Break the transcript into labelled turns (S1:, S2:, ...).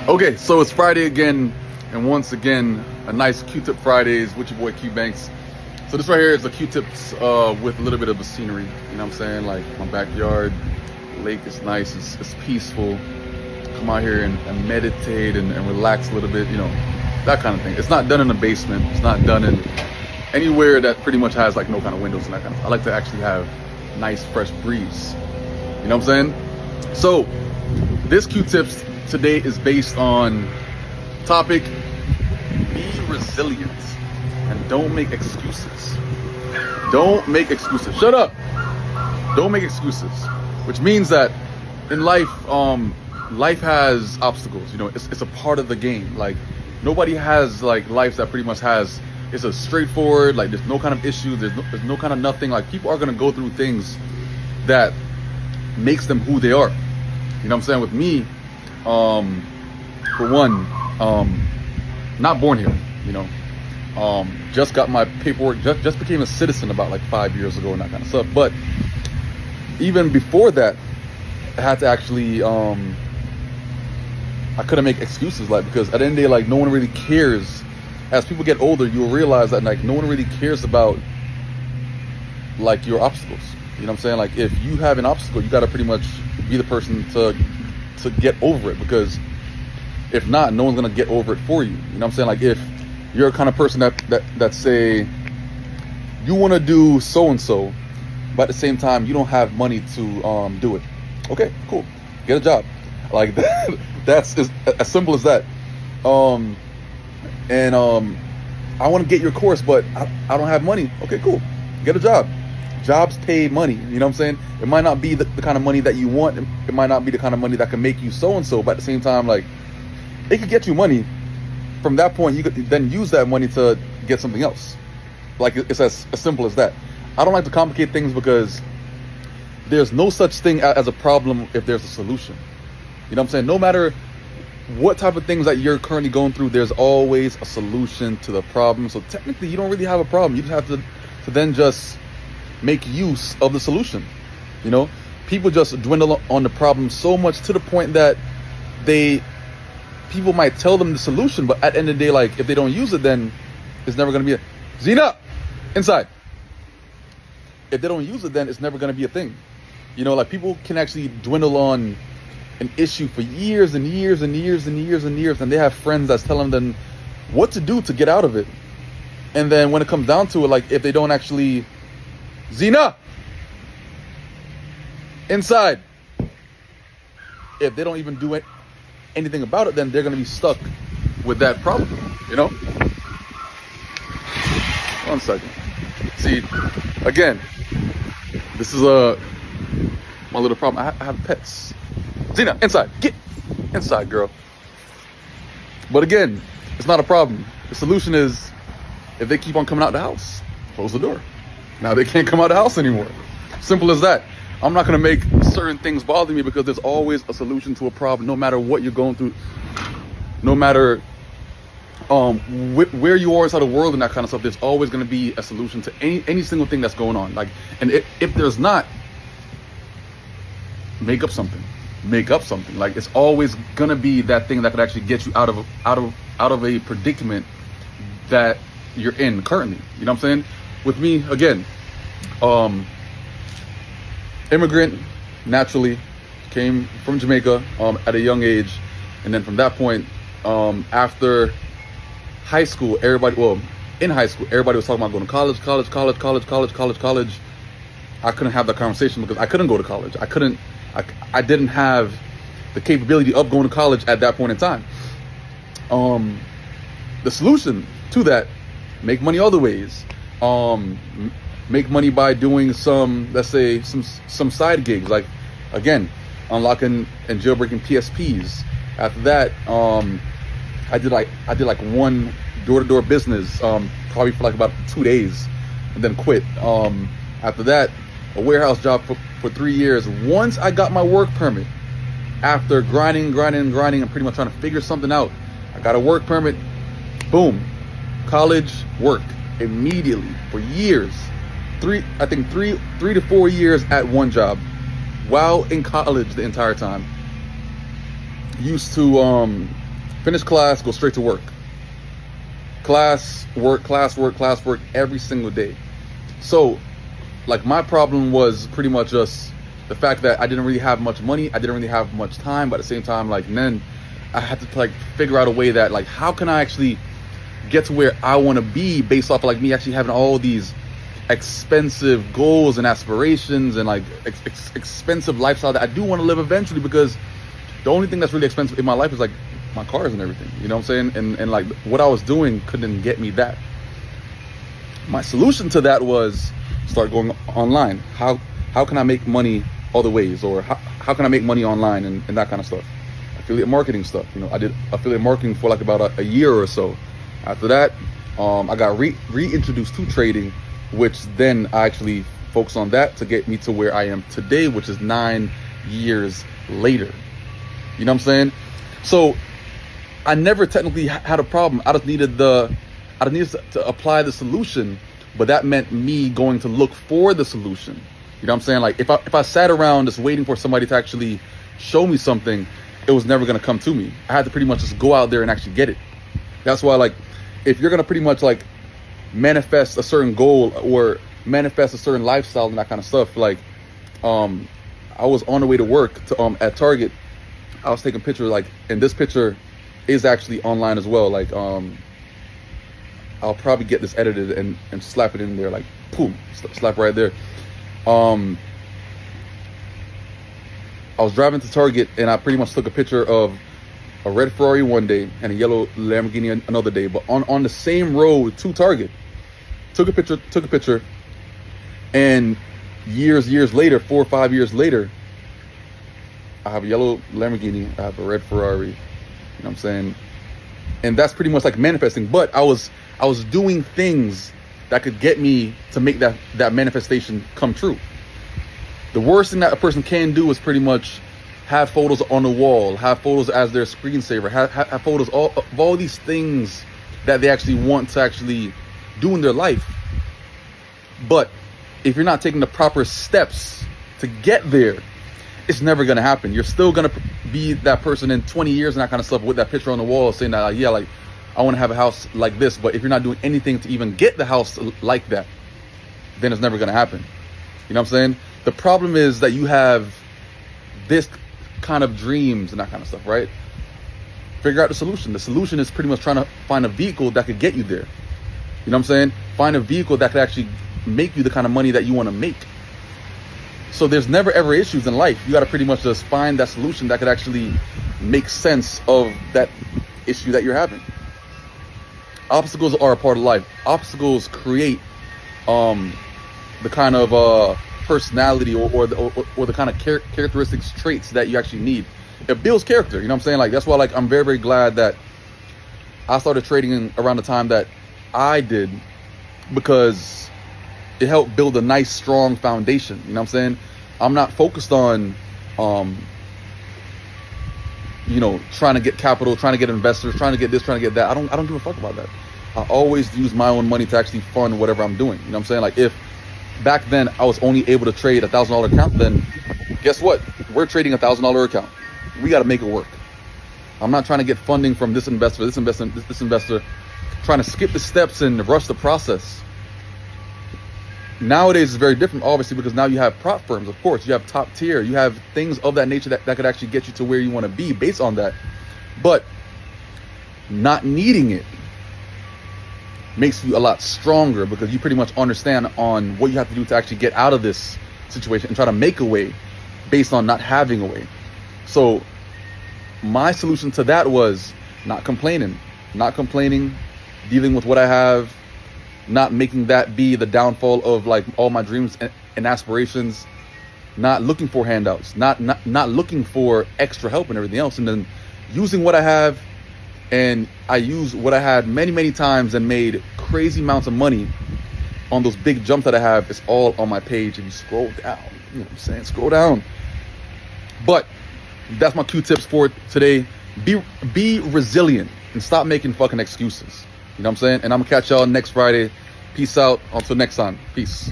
S1: Okay, so it's Friday again, and once again, a nice Q-Tip Fridays with your boy Q Banks. So this right here is the Q-Tips with a little bit of the scenery. You know what I'm saying? Like my backyard, lake is nice, it's peaceful. Come out here and meditate and relax a little bit, you know, that kind of thing. It's not done in the basement. It's not done in anywhere that pretty much has like no kind of windows and that kind of stuff. I like to actually have nice fresh breeze. You know what I'm saying? So this Q-Tips today is based on topic: be resilient and don't make excuses. Don't make excuses. Shut up. Don't make excuses. Which means that in life, life has obstacles. You know, it's a part of the game. Like nobody has like life that pretty much has. It's a straightforward. Like there's no kind of issue. There's no kind of nothing. Like people are gonna go through things that makes them who they are. You know what I'm saying? With me, for one, not born here, you know, just got my paperwork, just became a citizen about like 5 years ago and that kind of stuff. But even before that, I had to actually, I couldn't make excuses, like, because at the end of the day, like, no one really cares. As people get older, you'll realize that like no one really cares about like your obstacles. You know what I'm saying? Like if you have an obstacle, you got to pretty much be the person to get over it, because if not, no one's gonna get over it for you. You know what I'm saying? Like if you're a kind of person that say you want to do so and so, but at the same time you don't have money to do it. Okay, cool, get a job. Like that. That's as simple as that. I want to get your course, but I don't have money. Okay, cool, get a job. Jobs pay money, you know what I'm saying? It might not be the kind of money that you want. It might not be the kind of money that can make you so-and-so, but at the same time, like, it could get you money. From that point, you could then use that money to get something else. Like, it's as simple as that. I don't like to complicate things, because there's no such thing as a problem if there's a solution. You know what I'm saying? No matter what type of things that you're currently going through, there's always a solution to the problem. So technically, you don't really have a problem. You just have to then just make use of the solution. You know, people just dwindle on the problem so much to the point that people might tell them the solution, but at the end of the day, like if they don't use it, then it's never going to be Zena inside. If they don't use it, then it's never going to be a thing. You know, like people can actually dwindle on an issue for years and years and years and years and years, and they have friends that's telling them what to do to get out of it. And then when it comes down to it, like if they don't actually Zena inside, if they don't even do anything about it, then they're going to be stuck with that problem, you know? 1 second. See, again, this is my little problem. I have pets. Zena, inside. Get inside, girl. But again, it's not a problem. The solution is, if they keep on coming out the house, close the door. Now they can't come out of the house anymore. Simple as that. I'm not going to make certain things bother me, because there's always a solution to a problem, no matter what you're going through, no matter where you are inside the world and that kind of stuff. There's always going to be a solution to any single thing that's going on. Like, and if there's not, make up something. Make up something. Like it's always going to be that thing that could actually get you out of a predicament that you're in currently. You know what I'm saying? With me, again, immigrant, naturally, came from Jamaica at a young age. And then from that point, after high school, in high school, everybody was talking about going to college. I couldn't have that conversation because I couldn't go to college. I didn't have the capability of going to college at that point in time. The solution to that, make money other ways. Make money by doing some, let's say, some side gigs, like again, unlocking and jailbreaking PSPs. After that, I did like one door-to-door business, probably for like about 2 days, and then quit. After that, a warehouse job for 3 years. Once I got my work permit, after grinding and pretty much trying to figure something out, I got a work permit. Boom, college, work immediately for years. three to 4 years at one job while in college the entire time. Used to Finish class, go straight to work. Class, work, class, work, class, work every single day. So, like, my problem was pretty much just the fact that I didn't really have much money. I didn't really have much time, but at the same time, like, then I had to like figure out a way that, like, how can I actually get to where I want to be based off of like me actually having all these expensive goals and aspirations and like expensive lifestyle that I do want to live eventually, because the only thing that's really expensive in my life is like my cars and everything, you know what I'm saying? And like what I was doing couldn't get me that. My solution to that was start going online. How can I make money other ways, or how can I make money online and that kind of stuff. Affiliate marketing stuff, you know, I did affiliate marketing for like about a year or so. After that, I got reintroduced to trading, which then I actually focused on that to get me to where I am today, which is 9 years later. You know what I'm saying? So I never technically had a problem. I just needed to apply the solution, but that meant me going to look for the solution. You know what I'm saying? Like if I sat around just waiting for somebody to actually show me something, it was never gonna come to me. I had to pretty much just go out there and actually get it. That's why, like, if you're gonna pretty much like manifest a certain goal or manifest a certain lifestyle and that kind of stuff, like I was on the way to work to at Target. I was taking pictures, like, and this picture is actually online as well. Like I'll probably get this edited and slap it in there, like boom, slap right there. I was driving to Target and I pretty much took a picture of a red Ferrari one day and a yellow Lamborghini another day, but on the same road to Target. Took a picture, and years later, 4 or 5 years later, I have a yellow Lamborghini, I have a red Ferrari, you know what I'm saying? And that's pretty much like manifesting, but I was doing things that could get me to make that manifestation come true. The worst thing that a person can do is pretty much have photos on the wall, have photos as their screensaver, have photos of all these things that they actually want to actually do in their life. But if you're not taking the proper steps to get there, it's never going to happen. You're still going to be that person in 20 years and that kind of stuff with that picture on the wall saying that, yeah, like, I want to have a house like this. But if you're not doing anything to even get the house like that, then it's never going to happen. You know what I'm saying? The problem is that you have this kind of dreams and that kind of stuff, right? Figure out the solution. The solution is pretty much trying to find a vehicle that could get you there. You know what I'm saying? Find a vehicle that could actually make you the kind of money that you want to make. So there's never ever issues in life. You got to pretty much just find that solution that could actually make sense of that issue that you're having. Obstacles are a part of life. Obstacles create the kind of personality or the kind of characteristics, traits that you actually need. It builds character, you know what I'm saying? Like, that's why, like, I'm very, very glad that I started trading around the time that I did, because it helped build a nice, strong foundation. You know what I'm saying? I'm not focused on, you know, trying to get capital, trying to get investors, trying to get this, trying to get that. I don't give a fuck about that. I always use my own money to actually fund whatever I'm doing. You know what I'm saying? Like, if back then I was only able to trade $1,000 account, then guess what? We're trading $1,000 account. We got to make it work. I'm not trying to get funding from this investor, this investor, trying to skip the steps and rush the process. Nowadays it's very different, obviously, because now you have prop firms, of course, you have top tier, you have things of that nature that could actually get you to where you want to be based on that. But not needing it makes you a lot stronger, because you pretty much understand on what you have to do to actually get out of this situation and try to make a way based on not having a way. So my solution to that was not complaining, dealing with what I have, not making that be the downfall of like all my dreams and aspirations, not looking for handouts, not looking for extra help and everything else, and then using what I have. And I used what I had many times and made crazy amounts of money on those big jumps that I have. It's all on my page. If you scroll down, you know what I'm saying? Scroll down. But that's my Q-tips for today. Be resilient and stop making fucking excuses. You know what I'm saying? And I'm gonna catch y'all next Friday. Peace out. Until next time. Peace.